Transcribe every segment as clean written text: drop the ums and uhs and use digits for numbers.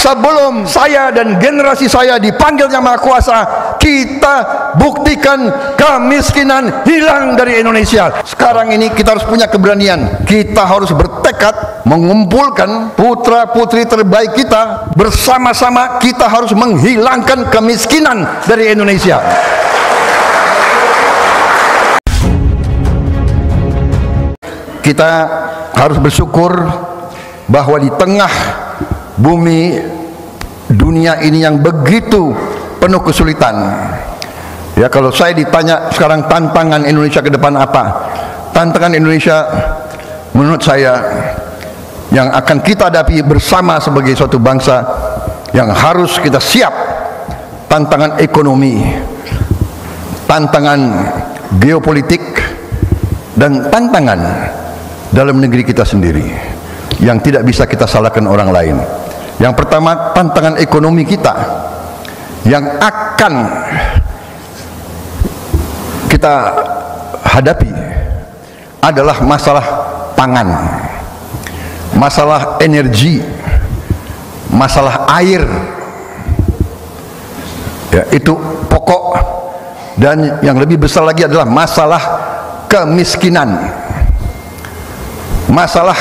sebelum saya dan generasi saya dipanggil Yang Maha Kuasa, kita buktikan kemiskinan hilang dari Indonesia. Sekarang ini kita harus punya keberanian. Kita harus bertekad mengumpulkan putra-putri terbaik kita. Bersama-sama kita harus menghilangkan kemiskinan dari Indonesia. Kita harus bersyukur bahwa di tengah bumi dunia ini yang begitu penuh kesulitan, ya, kalau saya ditanya sekarang tantangan Indonesia ke depan apa, tantangan Indonesia menurut saya yang akan kita hadapi bersama sebagai suatu bangsa yang harus kita siap, tantangan ekonomi, tantangan geopolitik, dan tantangan dalam negeri kita sendiri yang tidak bisa kita salahkan orang lain. Yang pertama, tantangan ekonomi kita yang akan kita hadapi adalah masalah pangan, masalah energi, masalah air, ya, itu pokok. Dan yang lebih besar lagi adalah masalah kemiskinan, masalah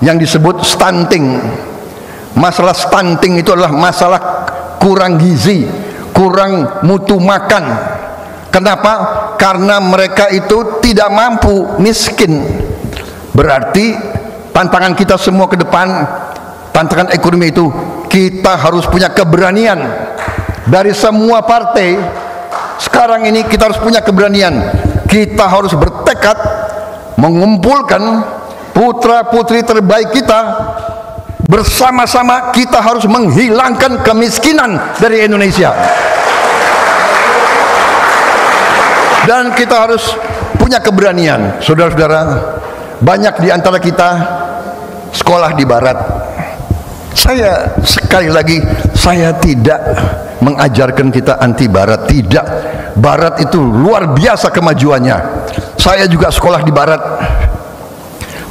yang disebut stunting. Masalah stunting itu adalah masalah kurang gizi, kurang mutu makan. Kenapa? Karena mereka itu tidak mampu, miskin. Berarti tantangan kita semua ke depan, tantangan ekonomi itu, kita harus punya keberanian dari semua partai. Sekarang ini kita harus punya keberanian. Kita harus bertekad mengumpulkan putra-putri terbaik kita. Bersama-sama kita harus menghilangkan kemiskinan dari Indonesia. Dan kita harus punya keberanian. Saudara-saudara, banyak di antara kita sekolah di barat. Saya sekali lagi, saya tidak mengajarkan kita anti barat, tidak. Barat itu luar biasa kemajuannya. Saya juga sekolah di barat.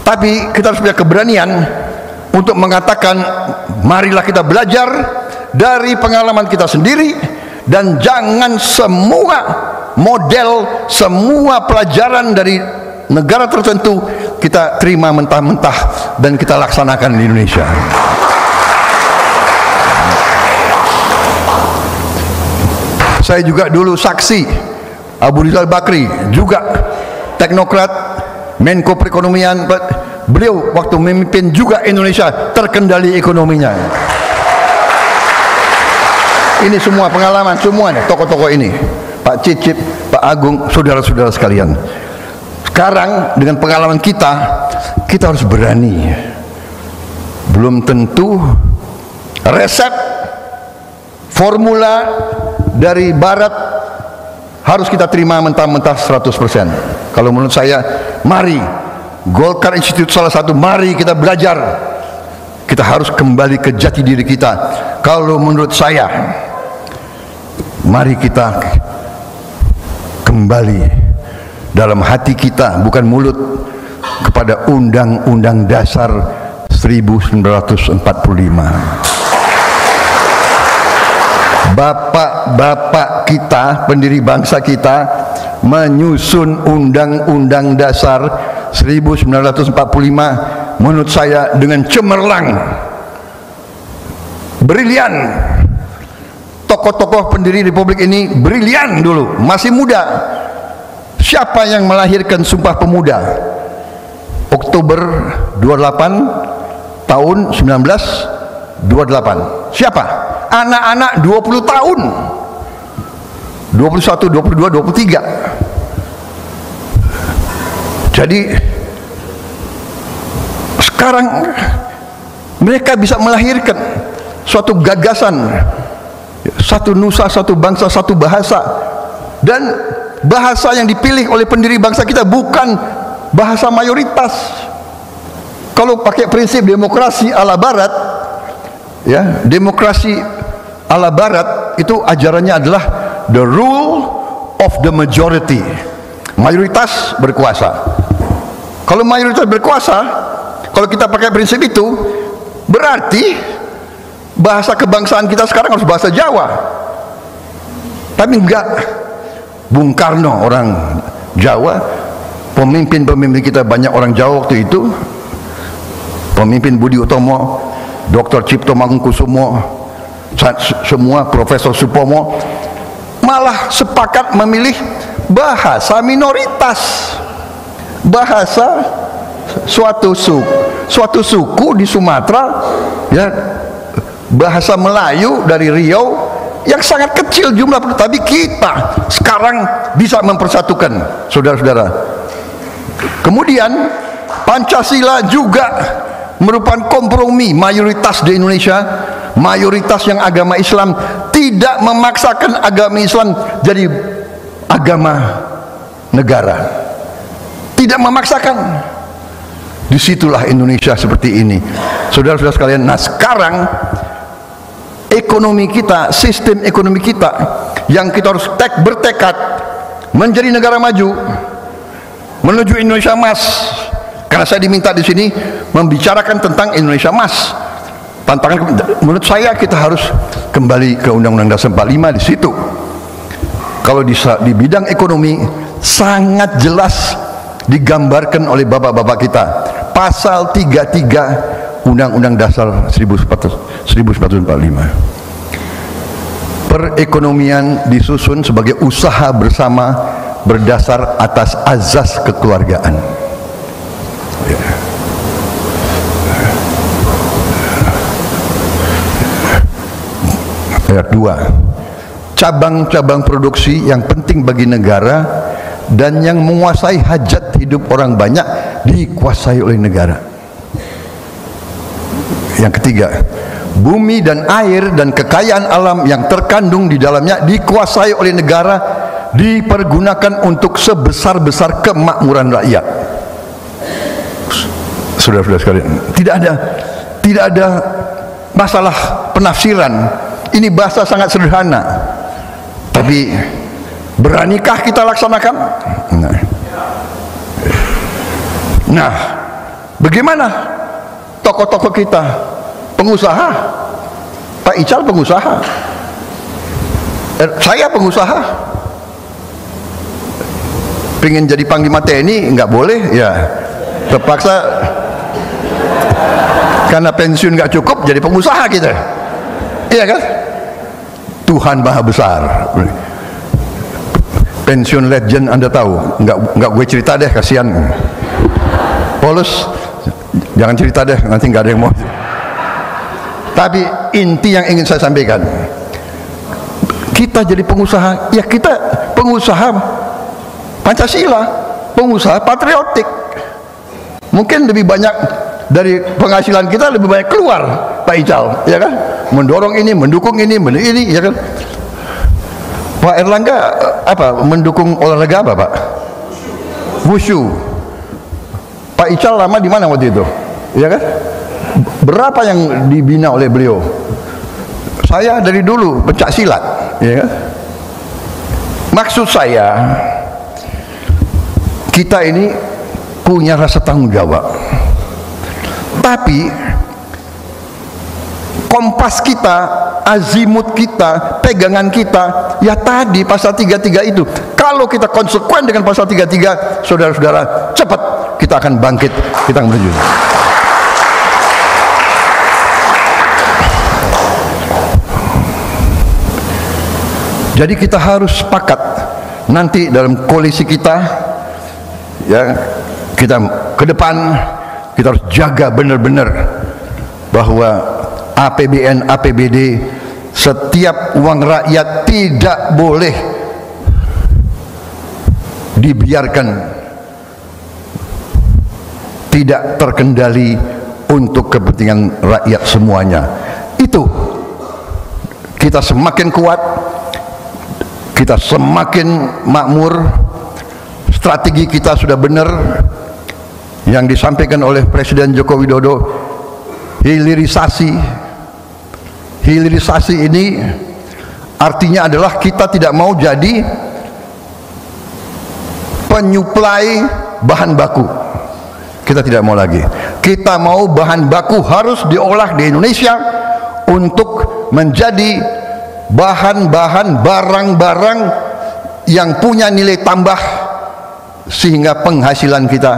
Tapi kita harus punya keberanian untuk mengatakan, marilah kita belajar dari pengalaman kita sendiri, dan jangan semua model, semua pelajaran dari negara tertentu kita terima mentah-mentah dan kita laksanakan di Indonesia. Saya juga dulu saksi Abu Rizal Bakri, juga teknokrat, Menko Perekonomian. Beliau waktu memimpin juga Indonesia terkendali ekonominya. Ini semua pengalaman, semuanya tokoh-tokoh ini, Pak Cicip, Pak Agung, saudara-saudara sekalian. Sekarang dengan pengalaman kita harus berani. Belum tentu resep formula dari barat harus kita terima mentah-mentah 100%. Kalau menurut saya, mari Golkar Institute salah satu, mari kita belajar. Kita harus kembali ke jati diri kita. Kalau menurut saya, mari kita kembali dalam hati kita, bukan mulut, kepada Undang-Undang Dasar 1945. Bapak-bapak kita, pendiri bangsa kita, menyusun Undang-Undang Dasar 1945 menurut saya dengan cemerlang, brilian. Tokoh-tokoh pendiri Republik ini brilian dulu, masih muda. Siapa yang melahirkan Sumpah Pemuda? Oktober 28 tahun 1928. Siapa? Anak-anak 20 tahun, 21, 22, 23. Jadi sekarang mereka bisa melahirkan suatu gagasan, satu nusa, satu bangsa, satu bahasa. Dan bahasa yang dipilih oleh pendiri bangsa kita bukan bahasa mayoritas. Kalau pakai prinsip demokrasi ala barat, ya, demokrasi ala barat itu ajarannya adalah the rule of the majority. Mayoritas berkuasa. Kalau mayoritas berkuasa, kalau kita pakai prinsip itu, berarti bahasa kebangsaan kita sekarang harus bahasa Jawa. Tapi enggak. Bung Karno orang Jawa, pemimpin-pemimpin kita banyak orang Jawa waktu itu, pemimpin Budi Utomo, Dr. Cipto Mangunkusumo, semua Profesor Supomo, malah sepakat memilih bahasa minoritas, bahasa suatu suku di Sumatera, ya, bahasa Melayu dari Riau yang sangat kecil jumlah, tapi kita sekarang bisa mempersatukan saudara-saudara. Kemudian Pancasila juga merupakan kompromi mayoritas di Indonesia, mayoritas yang agama Islam, tidak memaksakan agama Islam jadi agama negara, tidak memaksakan. Disitulah Indonesia seperti ini, saudara-saudara sekalian. Nah sekarang ekonomi kita, sistem ekonomi kita yang kita harus bertekad menjadi negara maju menuju Indonesia Emas. Karena saya diminta di sini membicarakan tentang Indonesia Emas. Tantangan menurut saya kita harus kembali ke Undang-Undang Dasar 45 di situ. Kalau di bidang ekonomi sangat jelas digambarkan oleh bapak-bapak kita. Pasal 33 Undang-Undang Dasar 1945. Perekonomian disusun sebagai usaha bersama berdasar atas azas kekeluargaan. Ayat 2. Cabang-cabang produksi yang penting bagi negara dan yang menguasai hajat hidup orang banyak dikuasai oleh negara. Yang ketiga, bumi dan air dan kekayaan alam yang terkandung di dalamnya dikuasai oleh negara, dipergunakan untuk sebesar-besar kemakmuran rakyat. Saudara-saudara sekalian, tidak ada masalah penafsiran. Ini bahasa sangat sederhana, tapi beranikah kita laksanakan? Nah, bagaimana tokoh-tokoh kita, pengusaha? Pak Ical pengusaha, saya pengusaha. Pengen jadi Panglima TNI nggak boleh, ya terpaksa karena pensiun nggak cukup jadi pengusaha kita, iya kan? Tuhan Maha Besar. Pensiun legend Anda tahu, nggak gue cerita deh, kasihan. Paulus, jangan cerita deh, nanti nggak ada yang mau. Tapi inti yang ingin saya sampaikan, kita jadi pengusaha, ya kita pengusaha Pancasila, pengusaha patriotik. Mungkin lebih banyak dari penghasilan kita, lebih banyak keluar, Pak Ical, ya kan? Mendorong ini, mendukung ini, ya kan? Pak Erlangga apa? Mendukung olahraga apa, Pak? Wushu. Pak Ical lama di mana waktu itu? Ya kan? Berapa yang dibina oleh beliau? Saya dari dulu pencak silat, ya kan? Maksud saya, kita ini punya rasa tanggung jawab. Tapi kompas kita, azimut kita, pegangan kita, ya tadi pasal 33 itu. Kalau kita konsekuen dengan pasal 33, saudara-saudara, cepat kita akan bangkit, kita akan menuju. Jadi kita harus sepakat nanti dalam koalisi kita, ya, kita ke depan kita harus jaga benar-benar bahwa APBN, APBD, setiap uang rakyat tidak boleh dibiarkan tidak terkendali untuk kepentingan rakyat semuanya. Itu kita semakin kuat, kita semakin makmur. Strategi kita sudah benar yang disampaikan oleh Presiden Joko Widodo. Hilirisasi ini artinya adalah kita tidak mau jadi penyuplai bahan baku. Kita tidak mau lagi. Kita mau bahan baku harus diolah di Indonesia untuk menjadi bahan-bahan barang-barang yang punya nilai tambah, sehingga penghasilan kita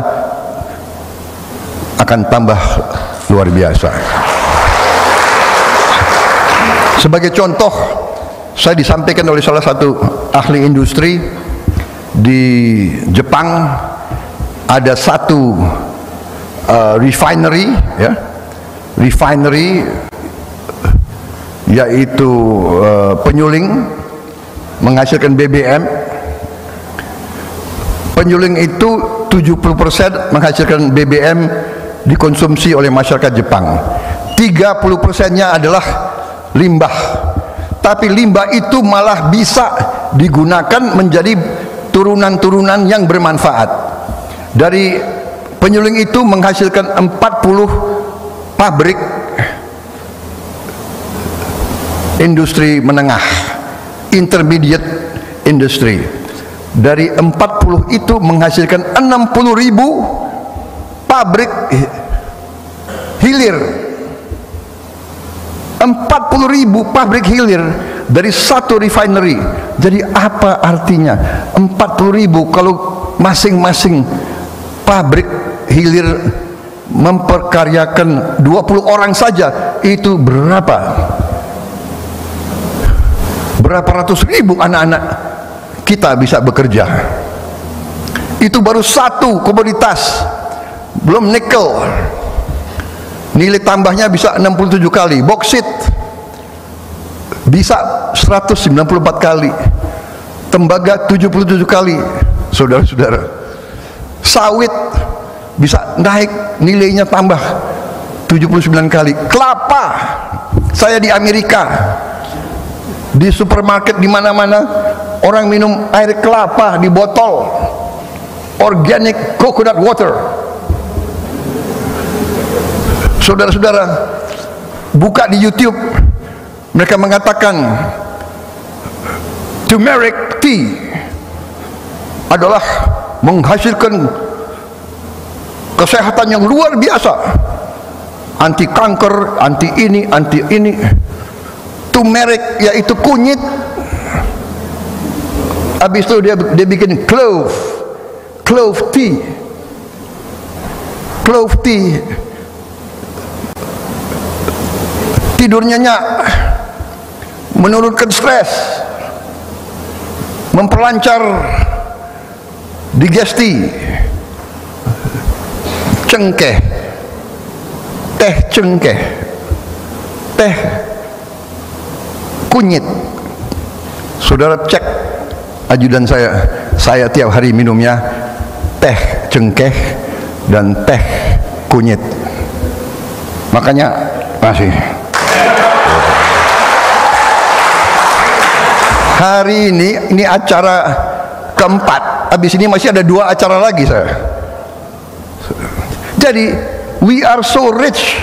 akan tambah luar biasa. Sebagai contoh, saya disampaikan oleh salah satu ahli industri di Jepang, ada satu refinery, ya, refinery yaitu penyuling menghasilkan BBM. Penyuling itu 70% menghasilkan BBM dikonsumsi oleh masyarakat Jepang. 30%-nya adalah limbah. Tapi limbah itu malah bisa digunakan menjadi turunan-turunan yang bermanfaat. Dari penyuling itu menghasilkan 40 pabrik industri menengah, intermediate industry. Dari 40 itu menghasilkan 60.000 pabrik hilir. 40.000 pabrik hilir dari satu refinery. Jadi apa artinya 40.000 kalau masing-masing pabrik hilir memperkaryakan 20 orang saja, itu berapa? Berapa ratus ribu anak-anak kita bisa bekerja. Itu baru satu komoditas, belum nikel. Nilai tambahnya bisa 67 kali. Boksit bisa 194 kali. Tembaga 77 kali. Saudara-saudara, sawit bisa naik nilainya tambah 79 kali. Kelapa, saya di Amerika, di supermarket di mana-mana orang minum air kelapa di botol, organic coconut water. Saudara-saudara, buka di YouTube, mereka mengatakan turmeric tea adalah menghasilkan kesehatan yang luar biasa, anti kanker, anti ini, anti ini. Turmeric yaitu kunyit. Habis itu dia bikin clove tea. Clove tea tidurnya nyenyak, menurunkan stres, memperlancar digesti. Cengkeh, teh cengkeh, teh kunyit. Saudara cek ajudan saya tiap hari minumnya teh cengkeh dan teh kunyit. Makanya masih hari ini acara keempat. Habis ini masih ada 2 acara lagi saya. Jadi we are so rich.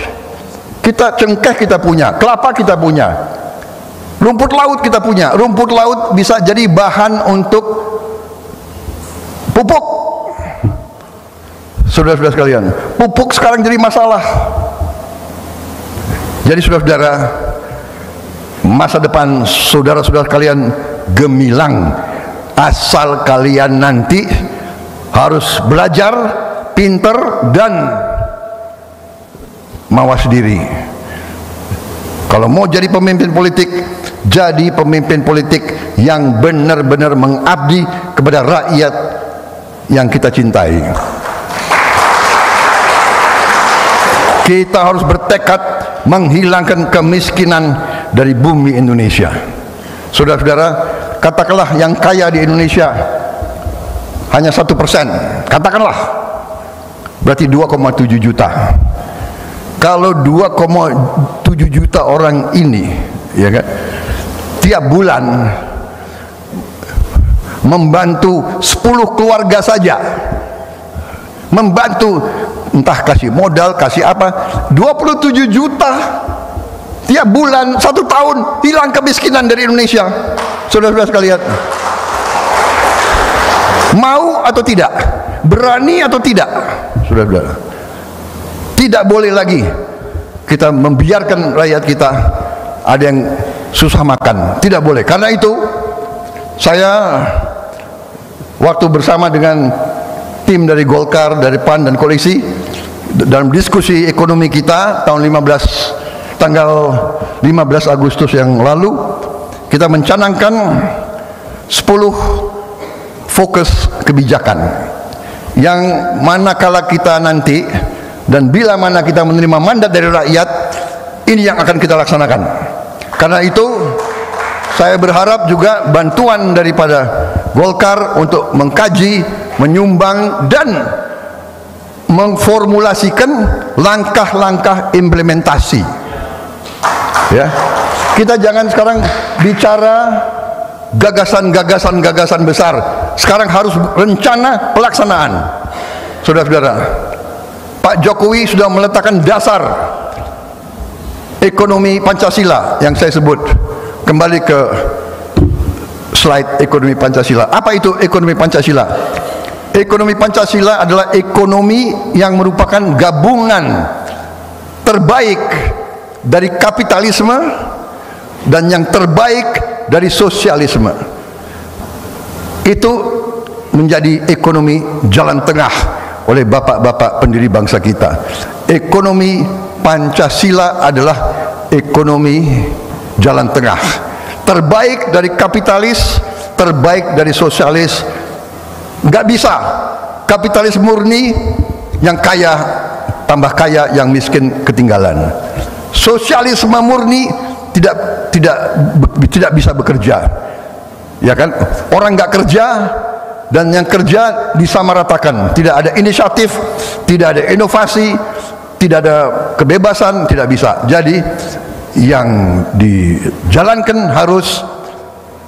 Kita cengkeh kita punya, kelapa kita punya, rumput laut kita punya. Rumput laut bisa jadi bahan untuk pupuk. Saudara-saudara sekalian, pupuk sekarang jadi masalah. Jadi saudara-saudara, masa depan saudara-saudara kalian gemilang, asal kalian nanti harus belajar, pinter, dan mawas diri. Kalau mau jadi pemimpin politik, jadi pemimpin politik yang benar-benar mengabdi kepada rakyat yang kita cintai. Kita harus bertekad menghilangkan kemiskinan dari bumi Indonesia. Saudara-saudara, katakanlah yang kaya di Indonesia hanya 1%, katakanlah, berarti 2,7 juta. Kalau 2,7 juta orang ini, ya kan, tiap bulan membantu 10 keluarga saja, membantu entah kasih modal, kasih apa, 27 juta tiap bulan, 1 tahun hilang kemiskinan dari Indonesia. Saudara-saudara sekalian, mau atau tidak, berani atau tidak, saudara-saudara, tidak boleh lagi kita membiarkan rakyat kita ada yang susah makan. Tidak boleh. Karena itu saya waktu bersama dengan tim dari Golkar, dari PAN dan koalisi dalam diskusi ekonomi kita tanggal 15 Agustus yang lalu, kita mencanangkan 10 fokus kebijakan yang manakala kita nanti dan bila mana kita menerima mandat dari rakyat, ini yang akan kita laksanakan. Karena itu saya berharap juga bantuan daripada Golkar untuk mengkaji, menyumbang dan memformulasikan langkah-langkah implementasi. Ya, kita jangan sekarang bicara gagasan besar. Sekarang harus rencana pelaksanaan. Saudara-saudara, Pak Jokowi sudah meletakkan dasar ekonomi Pancasila yang saya sebut. Kembali ke slide ekonomi Pancasila. Apa itu ekonomi Pancasila? Ekonomi Pancasila adalah ekonomi yang merupakan gabungan terbaik dari kapitalisme dan yang terbaik dari sosialisme. Itu menjadi ekonomi jalan tengah oleh bapak-bapak pendiri bangsa kita. Ekonomi Pancasila adalah ekonomi jalan tengah, terbaik dari kapitalis, terbaik dari sosialis. Nggak bisa kapitalis murni, yang kaya tambah kaya, yang miskin ketinggalan. Sosialisme murni tidak bisa bekerja, ya kan? Orang nggak kerja dan yang kerja disamaratakan, tidak ada inisiatif, tidak ada inovasi, tidak ada kebebasan, tidak bisa. Jadi yang dijalankan harus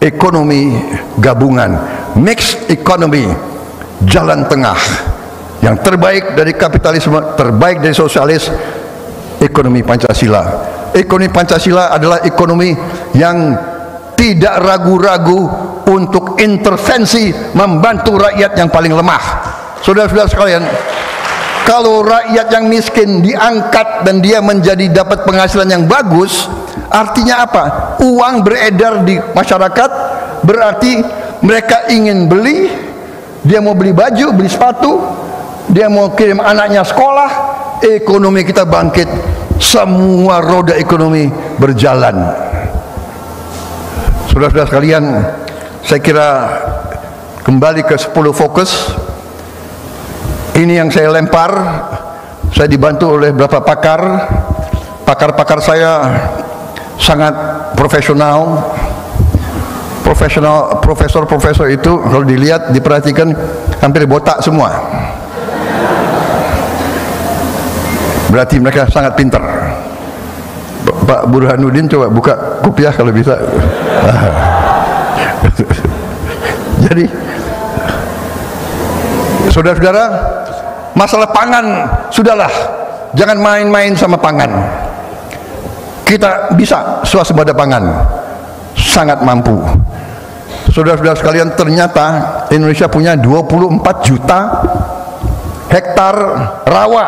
ekonomi gabungan, mixed economy, jalan tengah, yang terbaik dari kapitalisme, terbaik dari sosialis, ekonomi Pancasila. Ekonomi Pancasila adalah ekonomi yang tidak ragu-ragu untuk intervensi membantu rakyat yang paling lemah. Saudara-saudara sekalian, kalau rakyat yang miskin diangkat dan dia menjadi dapat penghasilan yang bagus, artinya apa? Uang beredar di masyarakat, berarti mereka ingin beli, dia mau beli baju, beli sepatu, dia mau kirim anaknya sekolah, ekonomi kita bangkit, semua roda ekonomi berjalan. Saudara-saudara sekalian, saya kira kembali ke 10 fokus. Ini yang saya lempar. Saya dibantu oleh beberapa pakar. Pakar-pakar saya sangat profesional. Profesor itu kalau dilihat, diperhatikan, hampir botak semua. Berarti mereka sangat pintar. Pak Burhanuddin coba buka kopiah kalau bisa. Jadi saudara-saudara, masalah pangan sudahlah, jangan main-main sama pangan. Kita bisa swasembada pangan, sangat mampu. Saudara-saudara sekalian, ternyata Indonesia punya 24 juta hektar rawa.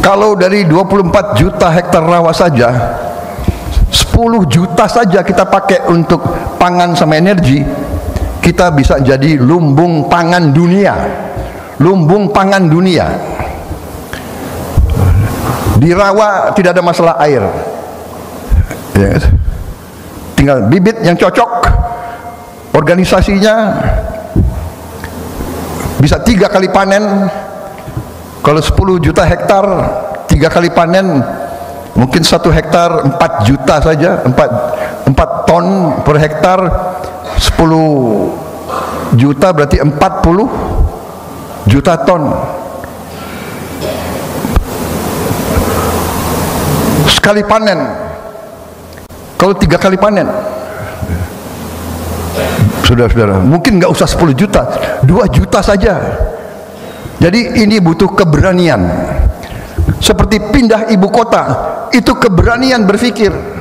Kalau dari 24 juta hektar rawa saja, 10 juta saja kita pakai untuk pangan sama energi, kita bisa jadi lumbung pangan dunia. Lumbung pangan dunia. Di rawa tidak ada masalah air, ya, tinggal bibit yang cocok, organisasinya bisa 3 kali panen. Kalau 10 juta hektar 3 kali panen, mungkin 1 hektar 4 juta saja, 4 ton per hektar. 10 juta berarti 40 juta ton. Sekali panen. Kalau 3 kali panen, saudara-saudara, mungkin nggak usah 10 juta, 2 juta saja. Jadi ini butuh keberanian. Seperti pindah ibu kota, itu keberanian berpikir.